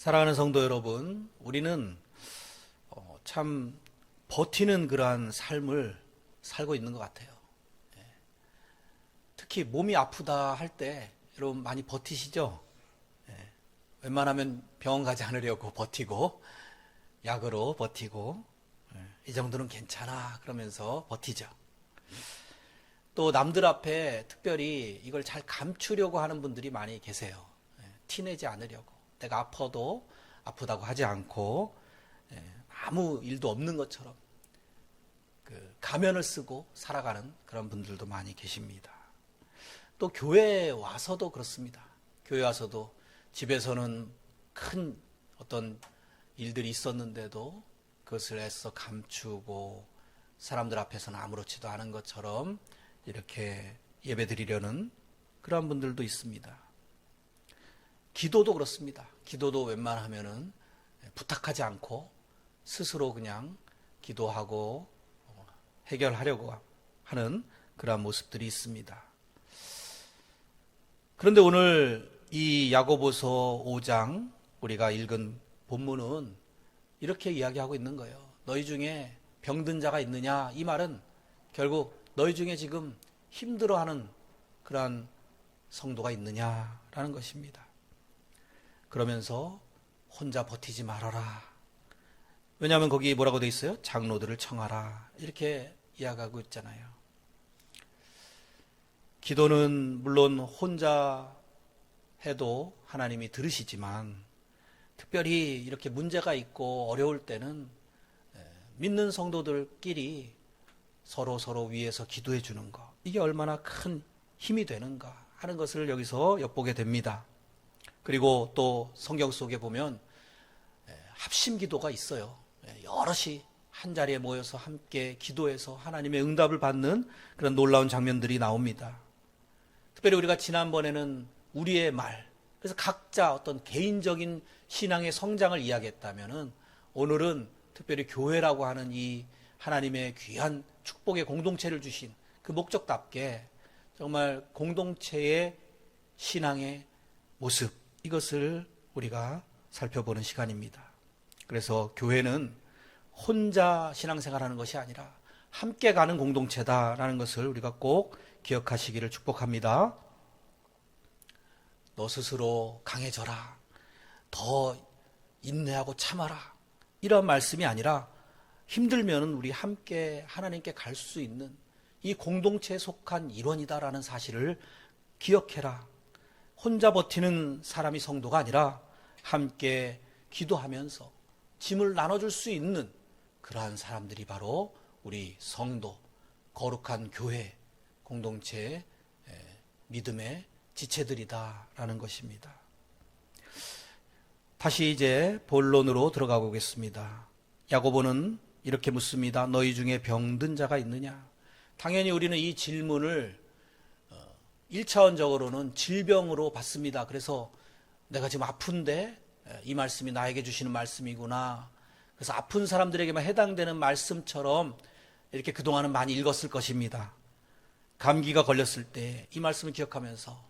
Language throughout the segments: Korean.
사랑하는 성도 여러분, 우리는 참 버티는 그러한 삶을 살고 있는 것 같아요. 특히 몸이 아프다 할 때 여러분 많이 버티시죠? 웬만하면 병원 가지 않으려고 버티고 약으로 버티고 이 정도는 괜찮아 그러면서 버티죠. 또 남들 앞에 특별히 이걸 잘 감추려고 하는 분들이 많이 계세요. 티내지 않으려고. 내가 아파도 아프다고 하지 않고 아무 일도 없는 것처럼 가면을 쓰고 살아가는 그런 분들도 많이 계십니다. 또 교회에 와서도 그렇습니다. 교회 와서도 집에서는 큰 어떤 일들이 있었는데도 그것을 애써 감추고 사람들 앞에서는 아무렇지도 않은 것처럼 이렇게 예배드리려는 그런 분들도 있습니다. 기도도 그렇습니다. 기도도 웬만하면은 부탁하지 않고 스스로 그냥 기도하고 해결하려고 하는 그런 모습들이 있습니다. 그런데 오늘 이 야고보서 5장 우리가 읽은 본문은 이렇게 이야기하고 있는 거예요. 너희 중에 병든 자가 있느냐? 이 말은 결국 너희 중에 지금 힘들어하는 그러한 성도가 있느냐라는 것입니다. 그러면서 혼자 버티지 말아라. 왜냐하면 거기 뭐라고 돼 있어요? 장로들을 청하라. 이렇게 이야기하고 있잖아요. 기도는 물론 혼자 해도 하나님이 들으시지만 특별히 이렇게 문제가 있고 어려울 때는 믿는 성도들끼리 서로 위해서 기도해 주는 것, 이게 얼마나 큰 힘이 되는가 하는 것을 여기서 엿보게 됩니다. 그리고 또 성경 속에 보면 합심 기도가 있어요. 여럿이 한 자리에 모여서 함께 기도해서 하나님의 응답을 받는 그런 놀라운 장면들이 나옵니다. 특별히 우리가 지난번에는 우리의 말, 그래서 각자 어떤 개인적인 신앙의 성장을 이야기했다면은 오늘은 특별히 교회라고 하는 이 하나님의 귀한 축복의 공동체를 주신 그 목적답게 정말 공동체의 신앙의 모습, 이것을 우리가 살펴보는 시간입니다. 그래서 교회는 혼자 신앙생활하는 것이 아니라 함께 가는 공동체다라는 것을 우리가 꼭 기억하시기를 축복합니다. 너 스스로 강해져라. 더 인내하고 참아라. 이런 말씀이 아니라 힘들면 우리 함께 하나님께 갈 수 있는 이 공동체에 속한 일원이다라는 사실을 기억해라. 혼자 버티는 사람이 성도가 아니라 함께 기도하면서 짐을 나눠줄 수 있는 그러한 사람들이 바로 우리 성도, 거룩한 교회, 공동체의 믿음의 지체들이다라는 것입니다. 다시 이제 본론으로 들어가 보겠습니다. 야고보는 이렇게 묻습니다. 너희 중에 병든 자가 있느냐? 당연히 우리는 이 질문을 1차원적으로는 질병으로 받습니다. 그래서 내가 지금 아픈데 이 말씀이 나에게 주시는 말씀이구나. 그래서 아픈 사람들에게만 해당되는 말씀처럼 이렇게 그동안은 많이 읽었을 것입니다. 감기가 걸렸을 때 이 말씀을 기억하면서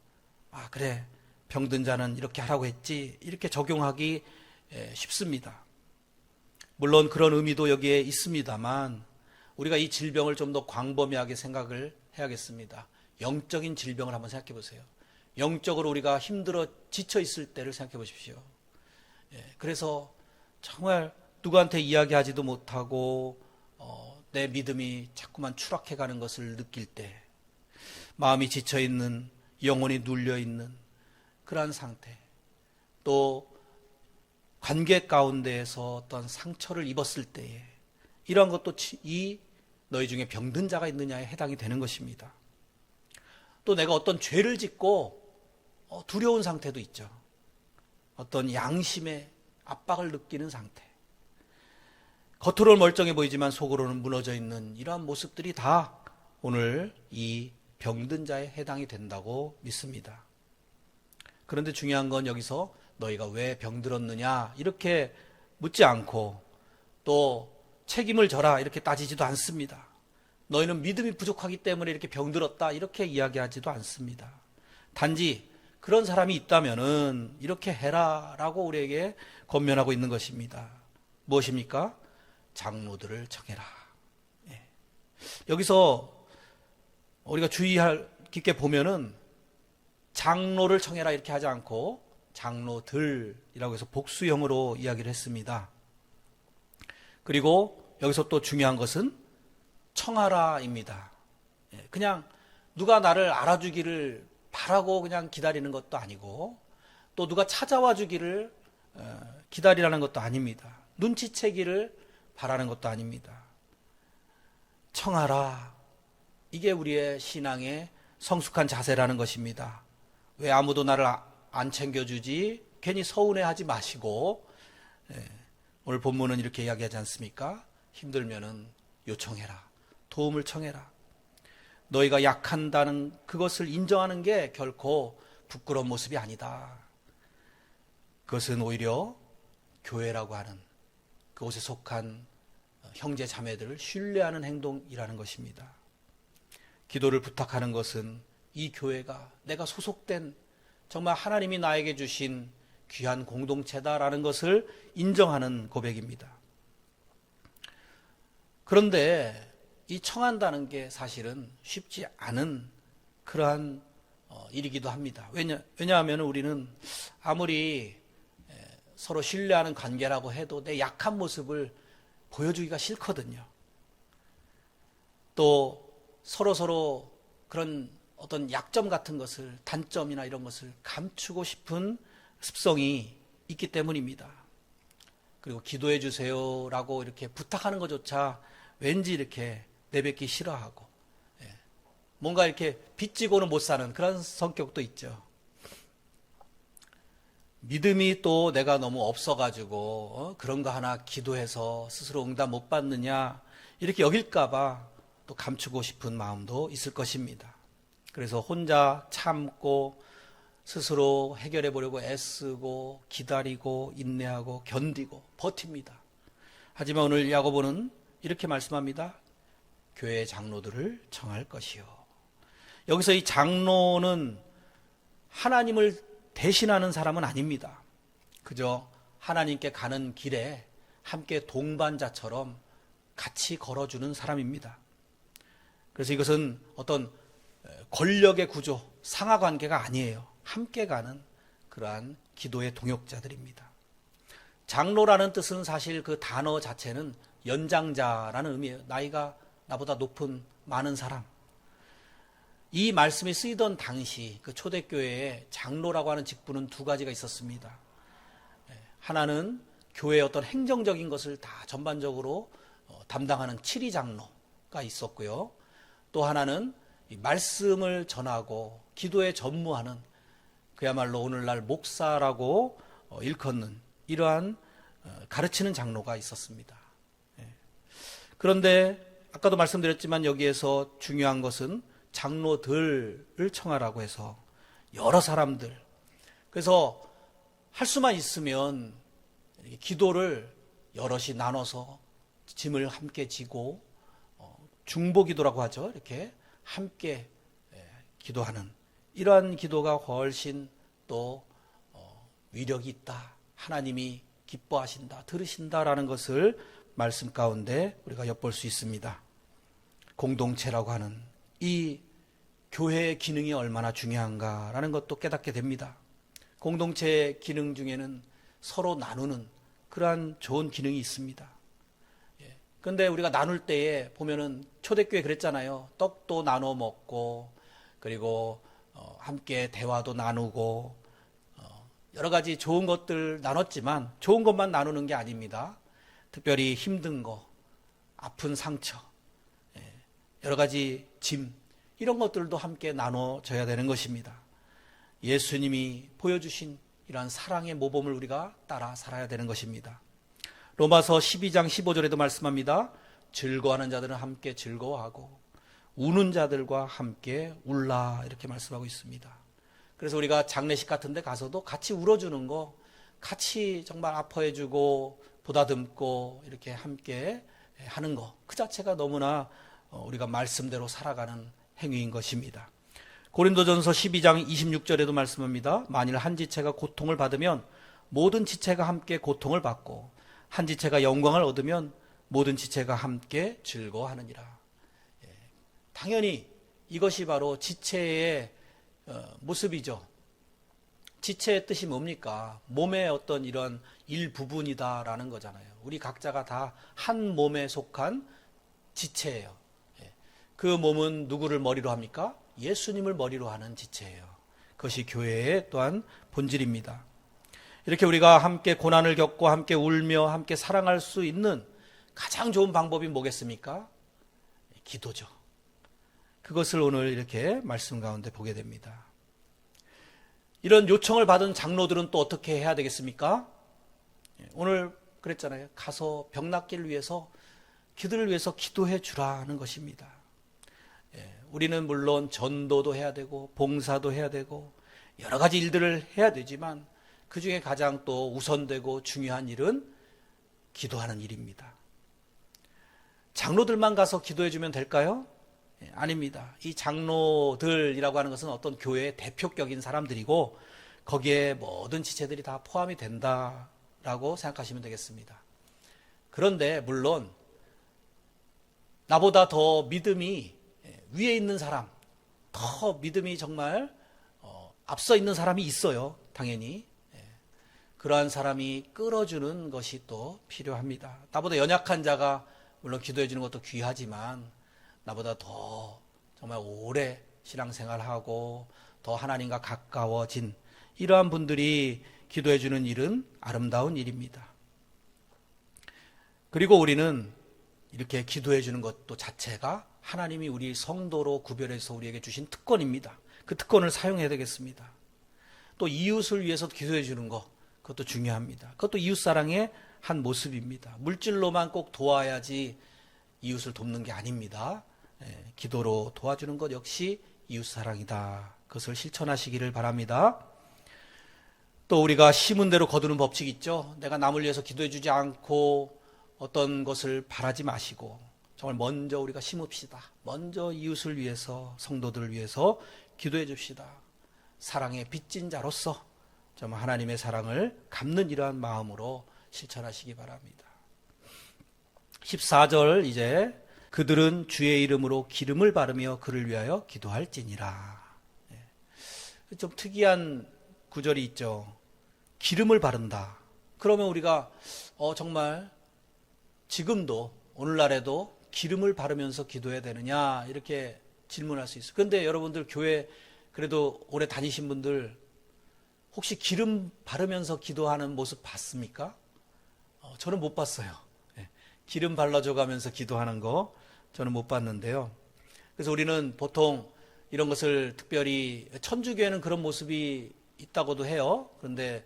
아 그래, 병든 자는 이렇게 하라고 했지, 이렇게 적용하기 쉽습니다. 물론 그런 의미도 여기에 있습니다만 우리가 이 질병을 좀 더 광범위하게 생각을 해야겠습니다. 영적인 질병을 한번 생각해 보세요. 영적으로 우리가 힘들어 지쳐 있을 때를 생각해 보십시오. 그래서 정말 누구한테 이야기하지도 못하고 내 믿음이 자꾸만 추락해 가는 것을 느낄 때, 마음이 지쳐 있는, 영혼이 눌려 있는 그러한 상태, 또 관계 가운데에서 어떤 상처를 입었을 때에 이러한 것도 이 너희 중에 병든 자가 있느냐에 해당이 되는 것입니다. 또 내가 어떤 죄를 짓고 두려운 상태도 있죠. 어떤 양심의 압박을 느끼는 상태, 겉으로는 멀쩡해 보이지만 속으로는 무너져 있는 이러한 모습들이 다 오늘 이 병든 자에 해당이 된다고 믿습니다. 그런데 중요한 건 여기서 너희가 왜 병들었느냐 이렇게 묻지 않고 또 책임을 져라 이렇게 따지지도 않습니다. 너희는 믿음이 부족하기 때문에 이렇게 병들었다 이렇게 이야기하지도 않습니다. 단지 그런 사람이 있다면은 이렇게 해라라고 우리에게 권면하고 있는 것입니다. 무엇입니까? 장로들을 청해라. 예. 여기서 우리가 주의할 깊게 보면은 장로를 청해라 이렇게 하지 않고 장로들이라고 해서 복수형으로 이야기를 했습니다. 그리고 여기서 또 중요한 것은 청하라입니다. 예. 그냥 누가 나를 알아주기를 바라고 그냥 기다리는 것도 아니고 또 누가 찾아와 주기를 기다리라는 것도 아닙니다. 눈치채기를 바라는 것도 아닙니다. 청하라. 이게 우리의 신앙의 성숙한 자세라는 것입니다. 왜 아무도 나를 안 챙겨주지? 괜히 서운해하지 마시고 오늘 본문은 이렇게 이야기하지 않습니까? 힘들면은 요청해라. 도움을 청해라. 너희가 약한다는 그것을 인정하는 게 결코 부끄러운 모습이 아니다. 그것은 오히려 교회라고 하는 그곳에 속한 형제 자매들을 신뢰하는 행동이라는 것입니다. 기도를 부탁하는 것은 이 교회가 내가 소속된 정말 하나님이 나에게 주신 귀한 공동체다라는 것을 인정하는 고백입니다. 그런데 이 청한다는 게 사실은 쉽지 않은 그러한 일이기도 합니다. 왜냐하면 우리는 아무리 서로 신뢰하는 관계라고 해도 내 약한 모습을 보여주기가 싫거든요. 또 서로 그런 어떤 약점 같은 것을, 단점이나 이런 것을 감추고 싶은 습성이 있기 때문입니다. 그리고 기도해 주세요라고 이렇게 부탁하는 것조차 왠지 이렇게 내뱉기 싫어하고 뭔가 이렇게 빚지고는 못 사는 그런 성격도 있죠. 믿음이 또 내가 너무 없어가지고 그런 거 하나 기도해서 스스로 응답 못 받느냐 이렇게 여길까봐 또 감추고 싶은 마음도 있을 것입니다. 그래서 혼자 참고 스스로 해결해 보려고 애쓰고 기다리고 인내하고 견디고 버팁니다. 하지만 오늘 야고보는 이렇게 말씀합니다. 교회 장로들을 청할 것이요. 여기서 이 장로는 하나님을 대신하는 사람은 아닙니다. 그저 하나님께 가는 길에 함께 동반자처럼 같이 걸어주는 사람입니다. 그래서 이것은 어떤 권력의 구조, 상하관계가 아니에요. 함께 가는 그러한 기도의 동역자들입니다. 장로라는 뜻은 사실 그 단어 자체는 연장자라는 의미예요. 나이가 나보다 높은 많은 사람. 이 말씀이 쓰이던 당시 그 초대교회에 장로라고 하는 직분은 두 가지가 있었습니다. 하나는 교회의 어떤 행정적인 것을 다 전반적으로 담당하는 칠위 장로가 있었고요. 또 하나는 말씀을 전하고 기도에 전무하는 그야말로 오늘날 목사라고 일컫는 이러한 가르치는 장로가 있었습니다. 그런데 아까도 말씀드렸지만 여기에서 중요한 것은 장로들을 청하라고 해서 여러 사람들, 그래서 할 수만 있으면 기도를 여럿이 나눠서 짐을 함께 지고 중보기도라고 하죠. 이렇게 함께 기도하는 이러한 기도가 훨씬 또 위력이 있다. 하나님이 기뻐하신다, 들으신다라는 것을 말씀 가운데 우리가 엿볼 수 있습니다. 공동체라고 하는 이 교회의 기능이 얼마나 중요한가라는 것도 깨닫게 됩니다. 공동체의 기능 중에는 서로 나누는 그러한 좋은 기능이 있습니다. 그런데 우리가 나눌 때에 보면은 초대교회 그랬잖아요. 떡도 나눠 먹고 그리고 함께 대화도 나누고 여러 가지 좋은 것들 나눴지만 좋은 것만 나누는 게 아닙니다. 특별히 힘든 거, 아픈 상처, 여러 가지 짐 이런 것들도 함께 나눠져야 되는 것입니다. 예수님이 보여주신 이러한 사랑의 모범을 우리가 따라 살아야 되는 것입니다. 로마서 12장 15절에도 말씀합니다. 즐거워하는 자들은 함께 즐거워하고 우는 자들과 함께 울라 이렇게 말씀하고 있습니다. 그래서 우리가 장례식 같은 데 가서도 같이 울어주는 거, 같이 정말 아파해주고 보다듬고 이렇게 함께 하는 거, 그 자체가 너무나 우리가 말씀대로 살아가는 행위인 것입니다. 고린도전서 12장 26절에도 말씀합니다. 만일 한 지체가 고통을 받으면 모든 지체가 함께 고통을 받고 한 지체가 영광을 얻으면 모든 지체가 함께 즐거워하느니라. 당연히 이것이 바로 지체의 모습이죠. 지체의 뜻이 뭡니까? 몸의 어떤 이런 일부분이다라는 거잖아요. 우리 각자가 다 한 몸에 속한 지체예요. 그 몸은 누구를 머리로 합니까? 예수님을 머리로 하는 지체예요. 그것이 교회의 또한 본질입니다. 이렇게 우리가 함께 고난을 겪고 함께 울며 함께 사랑할 수 있는 가장 좋은 방법이 뭐겠습니까? 기도죠. 그것을 오늘 이렇게 말씀 가운데 보게 됩니다. 이런 요청을 받은 장로들은 또 어떻게 해야 되겠습니까? 오늘 그랬잖아요. 가서 병 낫기를 위해서 그들을 위해서 기도해 주라는 것입니다. 우리는 물론 전도도 해야 되고 봉사도 해야 되고 여러 가지 일들을 해야 되지만 그 중에 가장 또 우선되고 중요한 일은 기도하는 일입니다. 장로들만 가서 기도해 주면 될까요? 아닙니다. 이 장로들이라고 하는 것은 어떤 교회의 대표격인 사람들이고 거기에 모든 지체들이 다 포함이 된다라고 생각하시면 되겠습니다. 그런데 물론 나보다 더 믿음이 위에 있는 사람, 더 믿음이 정말 앞서 있는 사람이 있어요. 당연히. 그러한 사람이 끌어주는 것이 또 필요합니다. 나보다 연약한 자가 물론 기도해 주는 것도 귀하지만 나보다 더 정말 오래 신앙생활하고 더 하나님과 가까워진 이러한 분들이 기도해 주는 일은 아름다운 일입니다. 그리고 우리는 이렇게 기도해 주는 것도 자체가 하나님이 우리 성도로 구별해서 우리에게 주신 특권입니다. 그 특권을 사용해야 되겠습니다. 또 이웃을 위해서 기도해 주는 것, 그것도 중요합니다. 그것도 이웃사랑의 한 모습입니다. 물질로만 꼭 도와야지 이웃을 돕는 게 아닙니다. 기도로 도와주는 것 역시 이웃사랑이다. 그것을 실천하시기를 바랍니다. 또 우리가 심은 대로 거두는 법칙이 있죠. 내가 남을 위해서 기도해 주지 않고 어떤 것을 바라지 마시고 정말 먼저 우리가 심읍시다. 먼저 이웃을 위해서, 성도들을 위해서 기도해 줍시다. 사랑의 빚진 자로서 정말 하나님의 사랑을 갚는 이러한 마음으로 실천하시기 바랍니다. 14절 이제 그들은 주의 이름으로 기름을 바르며 그를 위하여 기도할지니라. 좀 특이한 구절이 있죠. 기름을 바른다. 그러면 우리가 정말 지금도 오늘날에도 기름을 바르면서 기도해야 되느냐 이렇게 질문할 수 있어요. 그런데 여러분들 교회 그래도 오래 다니신 분들 혹시 기름 바르면서 기도하는 모습 봤습니까? 저는 못 봤어요. 기름 발라줘 가면서 기도하는 거 저는 못 봤는데요. 그래서 우리는 보통 이런 것을 특별히 천주교에는 그런 모습이 있다고도 해요. 그런데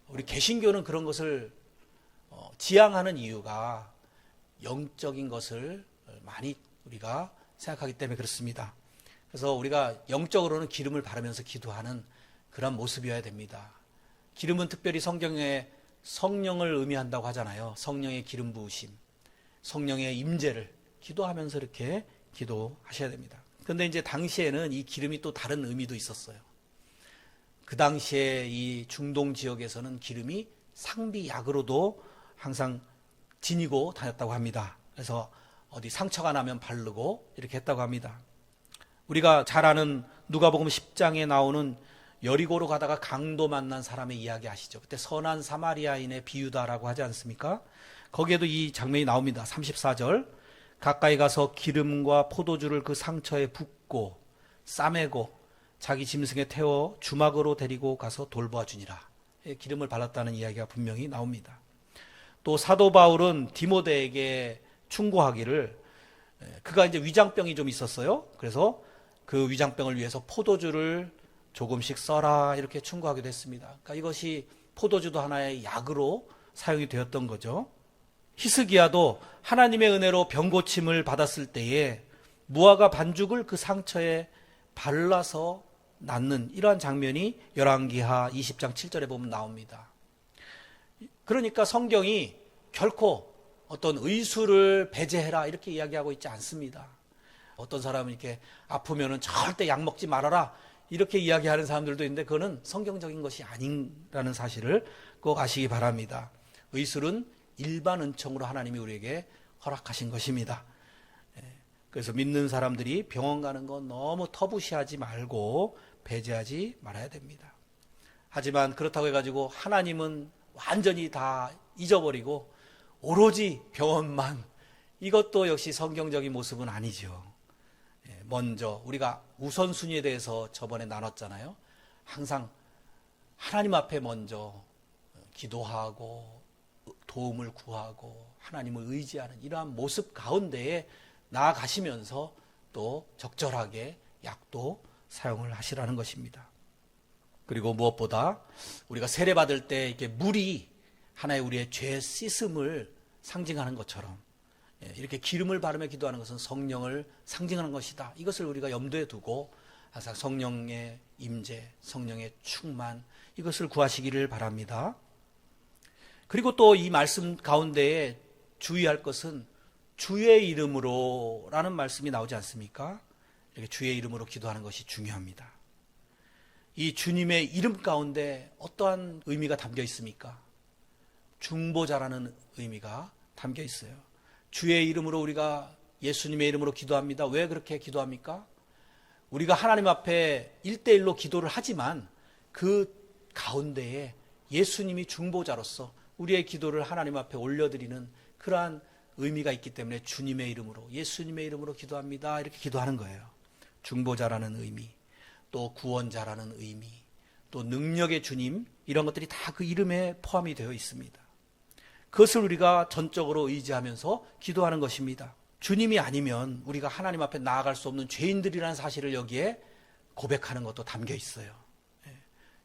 우리 개신교는 그런 것을 지향하는 이유가 영적인 것을 많이 우리가 생각하기 때문에 그렇습니다. 그래서 우리가 영적으로는 기름을 바르면서 기도하는 그런 모습이어야 됩니다. 기름은 특별히 성경에 성령을 의미한다고 하잖아요. 성령의 기름 부으심, 성령의 임재를 기도하면서 이렇게 기도하셔야 됩니다. 그런데 이제 당시에는 이 기름이 또 다른 의미도 있었어요. 그 당시에 이 중동 지역에서는 기름이 상비약으로도 항상 지니고 다녔다고 합니다. 그래서 어디 상처가 나면 바르고 이렇게 했다고 합니다. 우리가 잘 아는 누가복음 10장에 나오는 여리고로 가다가 강도 만난 사람의 이야기 아시죠? 그때 선한 사마리아인의 비유다라고 하지 않습니까? 거기에도 이 장면이 나옵니다. 34절 가까이 가서 기름과 포도주를 그 상처에 붓고 싸매고 자기 짐승에 태워 주막으로 데리고 가서 돌보아주니라. 기름을 발랐다는 이야기가 분명히 나옵니다. 또 사도 바울은 디모데에게 충고하기를 그가 이제 위장병이 좀 있었어요. 그래서 그 위장병을 위해서 포도주를 조금씩 써라 이렇게 충고하기도 했습니다. 그러니까 이것이 포도주도 하나의 약으로 사용이 되었던 거죠. 히스기야도 하나님의 은혜로 병고침을 받았을 때에 무화과 반죽을 그 상처에 발라서 낫는 이러한 장면이 열왕기하 20장 7절에 보면 나옵니다. 그러니까 성경이 결코 어떤 의술을 배제해라 이렇게 이야기하고 있지 않습니다. 어떤 사람은 이렇게 아프면은 절대 약 먹지 말아라 이렇게 이야기하는 사람들도 있는데 그거는 성경적인 것이 아니라는 사실을 꼭 아시기 바랍니다. 의술은 일반 은총으로 하나님이 우리에게 허락하신 것입니다. 그래서 믿는 사람들이 병원 가는 건 너무 터부시하지 말고 배제하지 말아야 됩니다. 하지만 그렇다고 해가지고 하나님은 완전히 다 잊어버리고 오로지 병원만, 이것도 역시 성경적인 모습은 아니죠. 먼저 우리가 우선순위에 대해서 저번에 나눴잖아요. 항상 하나님 앞에 먼저 기도하고 도움을 구하고 하나님을 의지하는 이러한 모습 가운데에 나아가시면서 또 적절하게 약도 사용을 하시라는 것입니다. 그리고 무엇보다 우리가 세례받을 때 이렇게 물이 하나의 우리의 죄 씻음을 상징하는 것처럼 이렇게 기름을 바르며 기도하는 것은 성령을 상징하는 것이다. 이것을 우리가 염두에 두고 항상 성령의 임재, 성령의 충만, 이것을 구하시기를 바랍니다. 그리고 또 이 말씀 가운데에 주의할 것은 주의 이름으로 라는 말씀이 나오지 않습니까? 이렇게 주의 이름으로 기도하는 것이 중요합니다. 이 주님의 이름 가운데 어떠한 의미가 담겨 있습니까? 중보자라는 의미가 담겨 있어요. 주의 이름으로 우리가 예수님의 이름으로 기도합니다. 왜 그렇게 기도합니까? 우리가 하나님 앞에 1대1로 기도를 하지만 그 가운데에 예수님이 중보자로서 우리의 기도를 하나님 앞에 올려드리는 그러한 의미가 있기 때문에 주님의 이름으로, 예수님의 이름으로 기도합니다. 이렇게 기도하는 거예요. 중보자라는 의미, 또 구원자라는 의미, 또 능력의 주님, 이런 것들이 다 그 이름에 포함이 되어 있습니다. 그것을 우리가 전적으로 의지하면서 기도하는 것입니다. 주님이 아니면 우리가 하나님 앞에 나아갈 수 없는 죄인들이라는 사실을 여기에 고백하는 것도 담겨 있어요.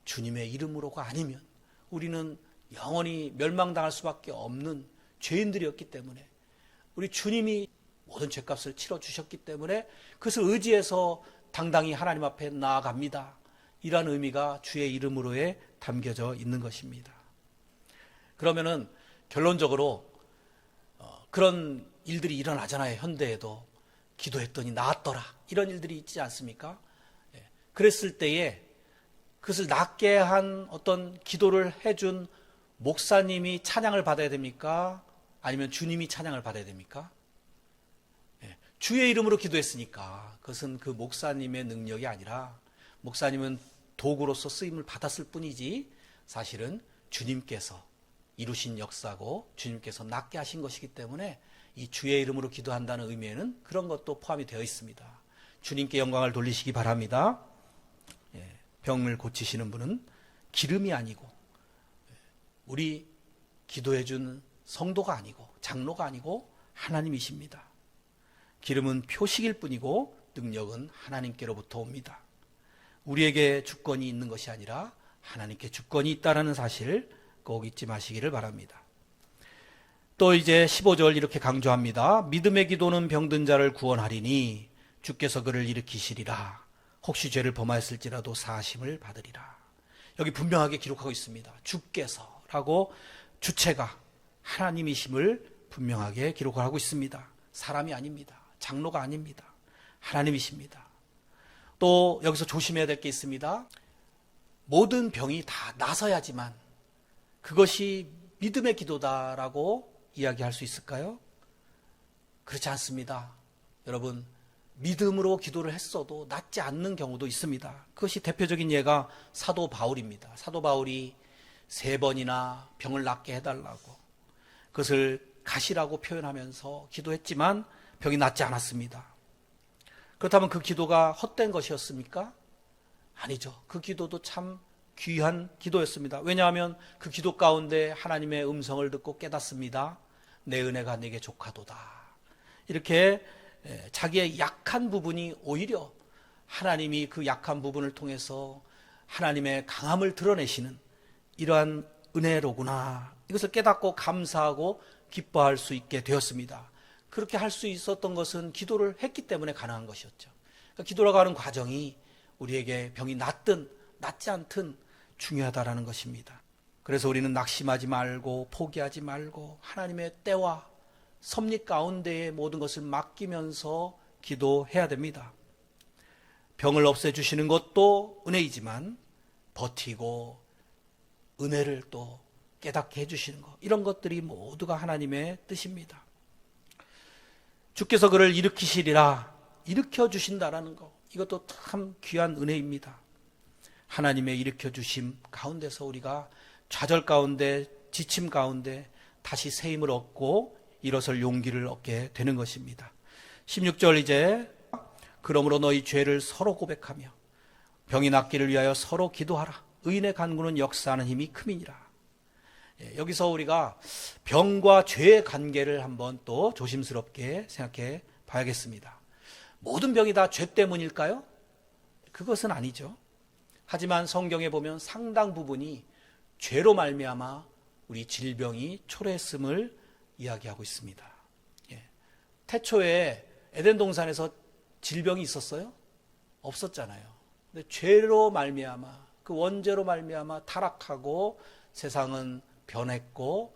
주님의 이름으로가 아니면 우리는 영원히 멸망당할 수밖에 없는 죄인들이었기 때문에, 우리 주님이 모든 죄값을 치러주셨기 때문에 그것을 의지해서 당당히 하나님 앞에 나아갑니다. 이런 의미가 주의 이름으로에 담겨져 있는 것입니다. 그러면은 결론적으로 그런 일들이 일어나잖아요. 현대에도 기도했더니 나았더라, 이런 일들이 있지 않습니까? 그랬을 때에 그것을 낫게 한 어떤 기도를 해준 목사님이 찬양을 받아야 됩니까? 아니면 주님이 찬양을 받아야 됩니까? 주의 이름으로 기도했으니까 그것은 그 목사님의 능력이 아니라, 목사님은 도구로서 쓰임을 받았을 뿐이지 사실은 주님께서 이루신 역사고 주님께서 낫게 하신 것이기 때문에 이 주의 이름으로 기도한다는 의미에는 그런 것도 포함이 되어 있습니다. 주님께 영광을 돌리시기 바랍니다. 병을 고치시는 분은 기름이 아니고 우리 기도해 준 성도가 아니고 장로가 아니고 하나님이십니다. 기름은 표식일 뿐이고 능력은 하나님께로부터 옵니다. 우리에게 주권이 있는 것이 아니라 하나님께 주권이 있다는 사실 꼭 잊지 마시기를 바랍니다. 또 이제 15절 이렇게 강조합니다. 믿음의 기도는 병든 자를 구원하리니 주께서 그를 일으키시리라. 혹시 죄를 범하였을지라도 사하심을 받으리라. 여기 분명하게 기록하고 있습니다. 주께서라고 주체가 하나님이심을 분명하게 기록하고 있습니다. 사람이 아닙니다. 장로가 아닙니다. 하나님이십니다. 또 여기서 조심해야 될 게 있습니다. 모든 병이 다 나서야지만 그것이 믿음의 기도다라고 이야기할 수 있을까요? 그렇지 않습니다. 여러분, 믿음으로 기도를 했어도 낫지 않는 경우도 있습니다. 그것이 대표적인 예가 사도 바울입니다. 사도 바울이 3번이나 병을 낫게 해달라고 그것을 가시라고 표현하면서 기도했지만 병이 낫지 않았습니다. 그렇다면 그 기도가 헛된 것이었습니까? 아니죠. 그 기도도 참 귀한 기도였습니다. 왜냐하면 그 기도 가운데 하나님의 음성을 듣고 깨닫습니다. 내 은혜가 내게 족하도다. 이렇게 자기의 약한 부분이 오히려 하나님이 그 약한 부분을 통해서 하나님의 강함을 드러내시는 이러한 은혜로구나. 이것을 깨닫고 감사하고 기뻐할 수 있게 되었습니다. 그렇게 할 수 있었던 것은 기도를 했기 때문에 가능한 것이었죠. 그러니까 기도라고 하는 과정이 우리에게 병이 낫든 낫지 않든 중요하다라는 것입니다. 그래서 우리는 낙심하지 말고 포기하지 말고 하나님의 때와 섭리 가운데에 모든 것을 맡기면서 기도해야 됩니다. 병을 없애주시는 것도 은혜이지만 버티고 은혜를 또 깨닫게 해주시는 것, 이런 것들이 모두가 하나님의 뜻입니다. 주께서 그를 일으키시리라, 일으켜주신다라는 것, 이것도 참 귀한 은혜입니다. 하나님의 일으켜주심 가운데서 우리가 좌절 가운데, 지침 가운데 다시 새 힘을 얻고 일어설 용기를 얻게 되는 것입니다. 16절 이제 그러므로 너희 죄를 서로 고백하며 병이 낫기를 위하여 서로 기도하라. 의인의 간구는 역사하는 힘이 큼이니라. 여기서 우리가 병과 죄의 관계를 한번 또 조심스럽게 생각해 봐야겠습니다. 모든 병이 다 죄 때문일까요? 그것은 아니죠. 하지만 성경에 보면 상당 부분이 죄로 말미암아 우리 질병이 초래했음을 이야기하고 있습니다. 태초에 에덴 동산에서 질병이 있었어요? 없었잖아요. 근데 죄로 말미암아, 그 원죄로 말미암아 타락하고 세상은 변했고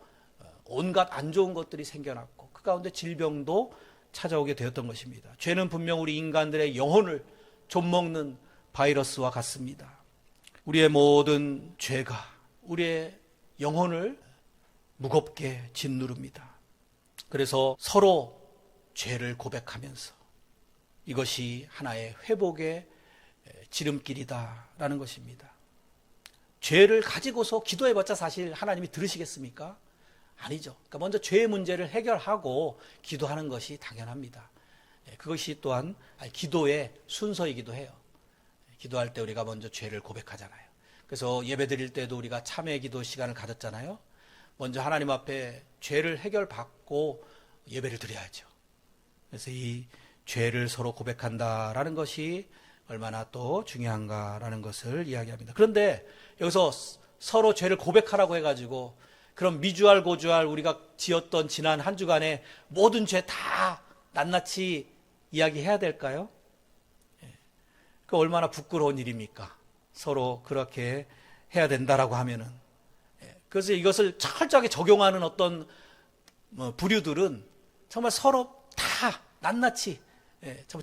온갖 안 좋은 것들이 생겨났고 그 가운데 질병도 찾아오게 되었던 것입니다. 죄는 분명 우리 인간들의 영혼을 좀먹는 바이러스와 같습니다. 우리의 모든 죄가 우리의 영혼을 무겁게 짓누릅니다. 그래서 서로 죄를 고백하면서 이것이 하나의 회복의 지름길이다라는 것입니다. 죄를 가지고서 기도해봤자 사실 하나님이 들으시겠습니까? 아니죠. 그러니까 먼저 죄의 문제를 해결하고 기도하는 것이 당연합니다. 그것이 또한 기도의 순서이기도 해요. 기도할 때 우리가 먼저 죄를 고백하잖아요. 그래서 예배 드릴 때도 우리가 참회 기도 시간을 가졌잖아요. 먼저 하나님 앞에 죄를 해결받고 예배를 드려야죠. 그래서 이 죄를 서로 고백한다라는 것이 얼마나 또 중요한가라는 것을 이야기합니다. 그런데 여기서 서로 죄를 고백하라고 해가지고 그럼 미주알 고주알 우리가 지었던 지난 한 주간의 모든 죄 다 낱낱이 이야기해야 될까요? 그 얼마나 부끄러운 일입니까? 서로 그렇게 해야 된다라고 하면은. 그래서 이것을 철저하게 적용하는 어떤 부류들은 정말 서로 다 낱낱이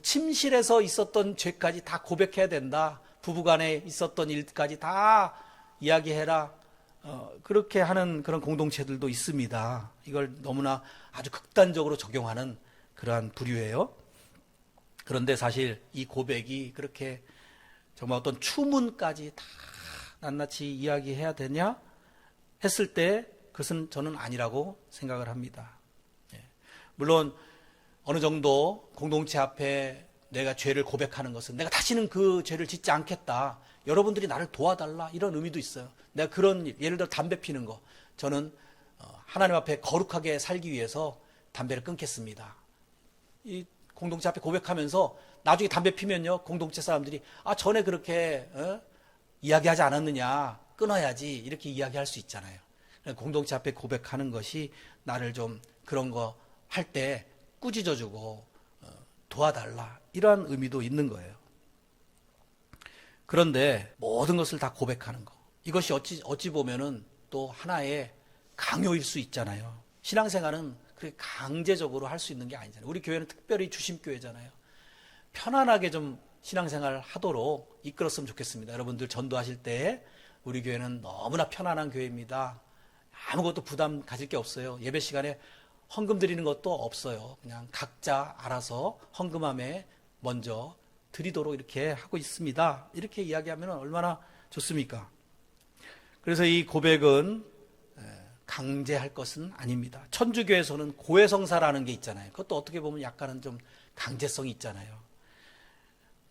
침실에서 있었던 죄까지 다 고백해야 된다. 부부간에 있었던 일까지 다 이야기해라. 그렇게 하는 그런 공동체들도 있습니다. 이걸 너무나 아주 극단적으로 적용하는 그러한 부류예요. 그런데 사실 이 고백이 그렇게 정말 어떤 추문까지 다 낱낱이 이야기해야 되냐 했을 때 그것은 저는 아니라고 생각을 합니다. 물론 어느 정도 공동체 앞에 내가 죄를 고백하는 것은 내가 다시는 그 죄를 짓지 않겠다. 여러분들이 나를 도와달라. 이런 의미도 있어요. 내가 그런 예를 들어 담배 피는 거. 저는 하나님 앞에 거룩하게 살기 위해서 담배를 끊겠습니다. 이 공동체 앞에 고백하면서 나중에 담배 피면요. 공동체 사람들이 전에 그렇게 이야기하지 않았느냐. 끊어야지. 이렇게 이야기할 수 있잖아요. 공동체 앞에 고백하는 것이 나를 좀 그런 거 할 때 꾸짖어주고 도와달라. 이러한 의미도 있는 거예요. 그런데 모든 것을 다 고백하는 거. 이것이 어찌 보면은 또 하나의 강요일 수 있잖아요. 신앙생활은 그렇게 강제적으로 할 수 있는 게 아니잖아요. 우리 교회는 특별히 주심교회잖아요. 편안하게 좀 신앙생활 하도록 이끌었으면 좋겠습니다. 여러분들 전도하실 때 우리 교회는 너무나 편안한 교회입니다. 아무것도 부담 가질 게 없어요. 예배 시간에 헌금 드리는 것도 없어요. 그냥 각자 알아서 헌금함에 먼저 드리도록 이렇게 하고 있습니다. 이렇게 이야기하면 얼마나 좋습니까? 그래서 이 고백은 강제할 것은 아닙니다. 천주교에서는 고해성사라는 게 있잖아요. 그것도 어떻게 보면 약간은 좀 강제성이 있잖아요.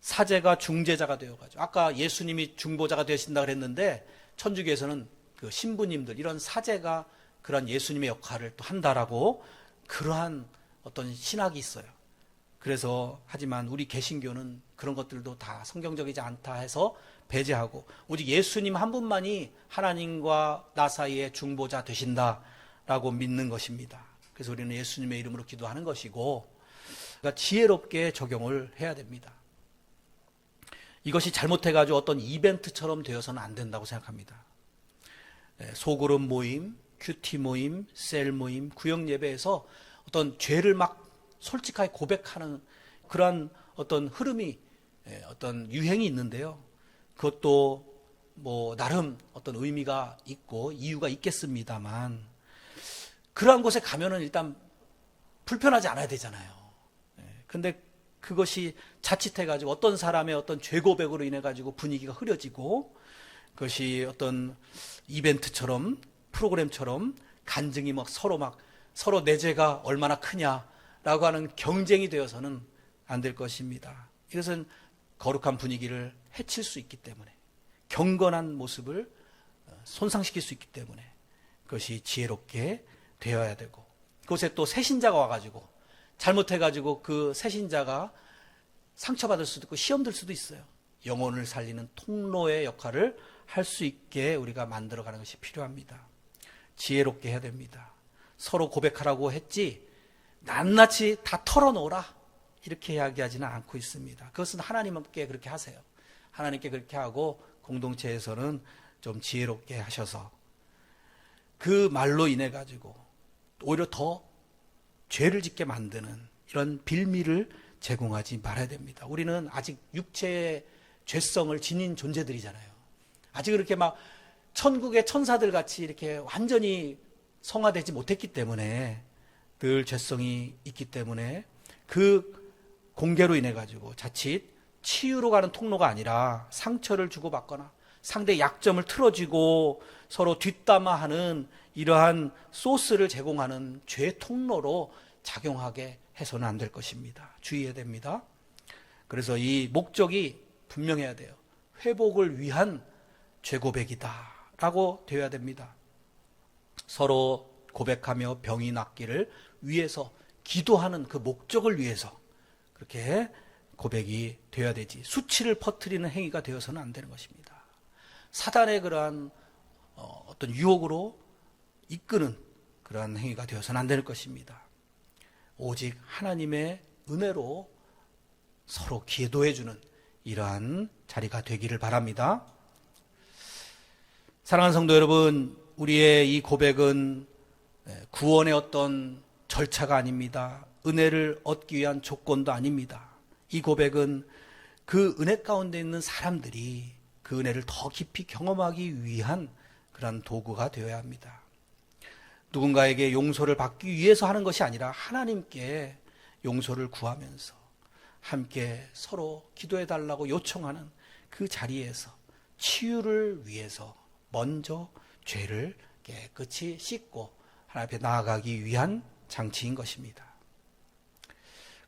사제가 중재자가 되어가지고 아까 예수님이 중보자가 되신다 그랬는데 천주교에서는 그 신부님들 이런 사제가 그런 예수님의 역할을 또 한다라고 그러한 어떤 신학이 있어요. 그래서 하지만 우리 개신교는 그런 것들도 다 성경적이지 않다 해서 배제하고 오직 예수님 한 분만이 하나님과 나 사이의 중보자 되신다라고 믿는 것입니다. 그래서 우리는 예수님의 이름으로 기도하는 것이고 그러니까 지혜롭게 적용을 해야 됩니다. 이것이 잘못해가지고 어떤 이벤트처럼 되어서는 안 된다고 생각합니다. 소그룹 모임, 큐티 모임, 셀 모임, 구역 예배에서 어떤 죄를 막 솔직하게 고백하는 그러한 어떤 흐름이 어떤 유행이 있는데요. 그것도 뭐 나름 어떤 의미가 있고 이유가 있겠습니다만, 그러한 곳에 가면은 일단 불편하지 않아야 되잖아요. 근데 그것이 자칫해가지고 어떤 사람의 어떤 죄고백으로 인해가지고 분위기가 흐려지고, 그것이 어떤 이벤트처럼, 프로그램처럼 간증이 서로 내 죄가 얼마나 크냐라고 하는 경쟁이 되어서는 안 될 것입니다. 이것은 거룩한 분위기를 해칠 수 있기 때문에, 경건한 모습을 손상시킬 수 있기 때문에 그것이 지혜롭게 되어야 되고, 그곳에 또 새신자가 와가지고 잘못해가지고 그 새신자가 상처받을 수도 있고 시험 들 수도 있어요. 영혼을 살리는 통로의 역할을 할 수 있게 우리가 만들어가는 것이 필요합니다. 지혜롭게 해야 됩니다. 서로 고백하라고 했지 낱낱이 다 털어놓으라 이렇게 이야기하지는 않고 있습니다. 그것은 하나님께 그렇게 하세요. 하나님께 그렇게 하고 공동체에서는 좀 지혜롭게 하셔서 그 말로 인해 가지고 오히려 더 죄를 짓게 만드는 이런 빌미를 제공하지 말아야 됩니다. 우리는 아직 육체의 죄성을 지닌 존재들이잖아요. 아직 그렇게 막 천국의 천사들 같이 이렇게 완전히 성화되지 못했기 때문에, 늘 죄성이 있기 때문에 그 공개로 인해 가지고 자칫 치유로 가는 통로가 아니라 상처를 주고받거나 상대의 약점을 틀어지고 서로 뒷담화하는 이러한 소스를 제공하는 죄 통로로 작용하게 해서는 안 될 것입니다. 주의해야 됩니다. 그래서 이 목적이 분명해야 돼요. 회복을 위한 죄고백이다 라고 되어야 됩니다. 서로 고백하며 병이 낫기를 위해서 기도하는 그 목적을 위해서 그렇게 고백이 되어야 되지, 수치를 퍼뜨리는 행위가 되어서는 안 되는 것입니다. 사단의 그러한 어떤 유혹으로 이끄는 그러한 행위가 되어서는 안 되는 것입니다. 오직 하나님의 은혜로 서로 기도해주는 이러한 자리가 되기를 바랍니다. 사랑하는 성도 여러분, 우리의 이 고백은 구원의 어떤 절차가 아닙니다. 은혜를 얻기 위한 조건도 아닙니다. 이 고백은 그 은혜 가운데 있는 사람들이 그 은혜를 더 깊이 경험하기 위한 그런 도구가 되어야 합니다. 누군가에게 용서를 받기 위해서 하는 것이 아니라 하나님께 용서를 구하면서 함께 서로 기도해 달라고 요청하는 그 자리에서 치유를 위해서 먼저 죄를 깨끗이 씻고 하나님 앞에 나아가기 위한 장치인 것입니다.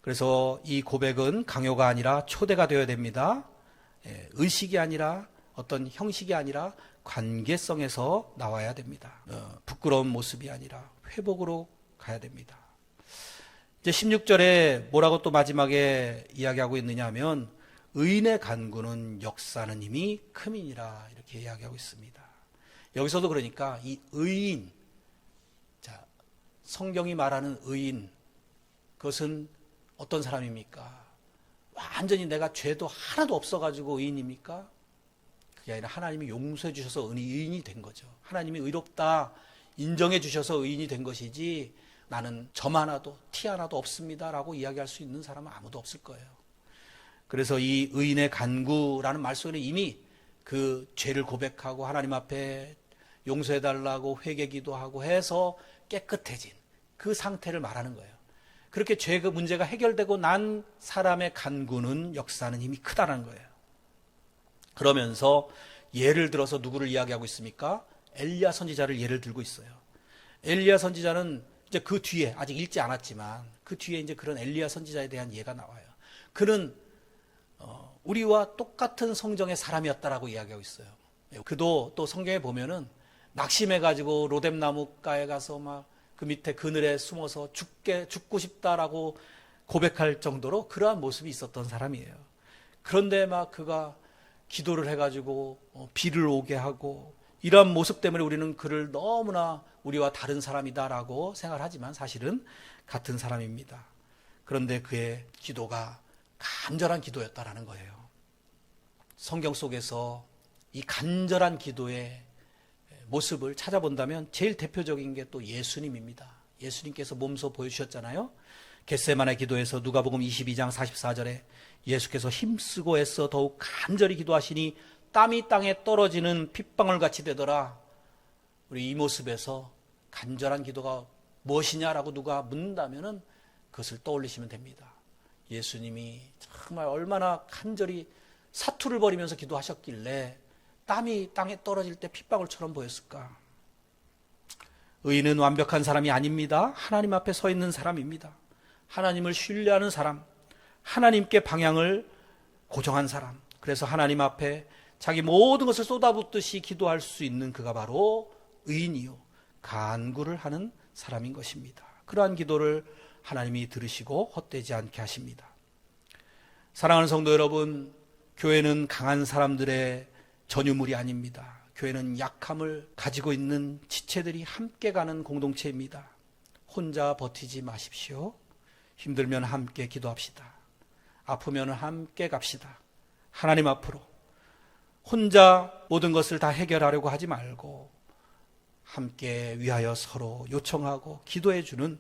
그래서 이 고백은 강요가 아니라 초대가 되어야 됩니다. 의식이 아니라 어떤 형식이 아니라 관계성에서 나와야 됩니다. 부끄러운 모습이 아니라 회복으로 가야 됩니다. 이제 16절에 뭐라고 또 마지막에 이야기하고 있느냐 하면, 의인의 간구는 역사하는 힘이 큼이니라 이렇게 이야기하고 있습니다. 여기서도 그러니까 이 의인, 자, 성경이 말하는 의인, 그것은 어떤 사람입니까? 완전히 내가 죄도 하나도 없어가지고 의인입니까? 그게 아니라 하나님이 용서해 주셔서 의인이 된 거죠. 하나님이 의롭다 인정해 주셔서 의인이 된 것이지, 나는 점 하나도 티 하나도 없습니다 라고 이야기할 수 있는 사람은 아무도 없을 거예요. 그래서 이 의인의 간구라는 말 속에 이미 그 죄를 고백하고 하나님 앞에 용서해 달라고 회개 기도하고 해서 깨끗해진 그 상태를 말하는 거예요. 그렇게 죄가 문제가 해결되고 난 사람의 간구는 역사하는 힘이 크다는 거예요. 그러면서 예를 들어서 누구를 이야기하고 있습니까? 엘리야 선지자를 예를 들고 있어요. 엘리야 선지자는 이제 그 뒤에, 아직 읽지 않았지만 그 뒤에 이제 그런 엘리야 선지자에 대한 예가 나와요. 그는 우리와 똑같은 성정의 사람이었다라고 이야기하고 있어요. 그도 또 성경에 보면은 낙심해가지고 로뎀나무가에 가서 막 그 밑에 그늘에 숨어서 죽고 싶다라고 고백할 정도로 그러한 모습이 있었던 사람이에요. 그런데 막 그가 기도를 해가지고 비를 오게 하고, 이러한 모습 때문에 우리는 그를 너무나 우리와 다른 사람이다라고 생각하지만 사실은 같은 사람입니다. 그런데 그의 기도가 간절한 기도였다라는 거예요. 성경 속에서 이 간절한 기도의 모습을 찾아본다면 제일 대표적인 게 또 예수님입니다. 예수님께서 몸소 보여주셨잖아요. 겟세마네 기도에서 누가복음 22장 44절에 예수께서 힘쓰고 애써 더욱 간절히 기도하시니 땀이 땅에 떨어지는 핏방울 같이 되더라. 우리 이 모습에서 간절한 기도가 무엇이냐라고 누가 묻는다면은 그것을 떠올리시면 됩니다. 예수님이 정말 얼마나 간절히 사투를 벌이면서 기도하셨길래 땀이 땅에 떨어질 때 핏방울처럼 보였을까? 의인은 완벽한 사람이 아닙니다. 하나님 앞에 서 있는 사람입니다. 하나님을 신뢰하는 사람, 하나님께 방향을 고정한 사람, 그래서 하나님 앞에 자기 모든 것을 쏟아붓듯이 기도할 수 있는 그가 바로 의인이요 간구를 하는 사람인 것입니다. 그러한 기도를 하나님이 들으시고 헛되지 않게 하십니다. 사랑하는 성도 여러분, 교회는 강한 사람들의 전유물이 아닙니다. 교회는 약함을 가지고 있는 지체들이 함께 가는 공동체입니다. 혼자 버티지 마십시오. 힘들면 함께 기도합시다. 아프면 함께 갑시다. 하나님 앞으로 혼자 모든 것을 다 해결하려고 하지 말고 함께 위하여 서로 요청하고 기도해 주는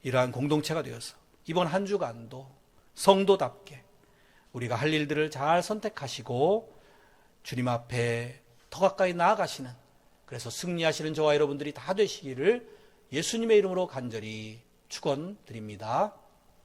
이러한 공동체가 되어서 이번 한 주간도 성도답게 우리가 할 일들을 잘 선택하시고 주님 앞에 더 가까이 나아가시는, 그래서 승리하시는 저와 여러분들이 다 되시기를 예수님의 이름으로 간절히 축원드립니다.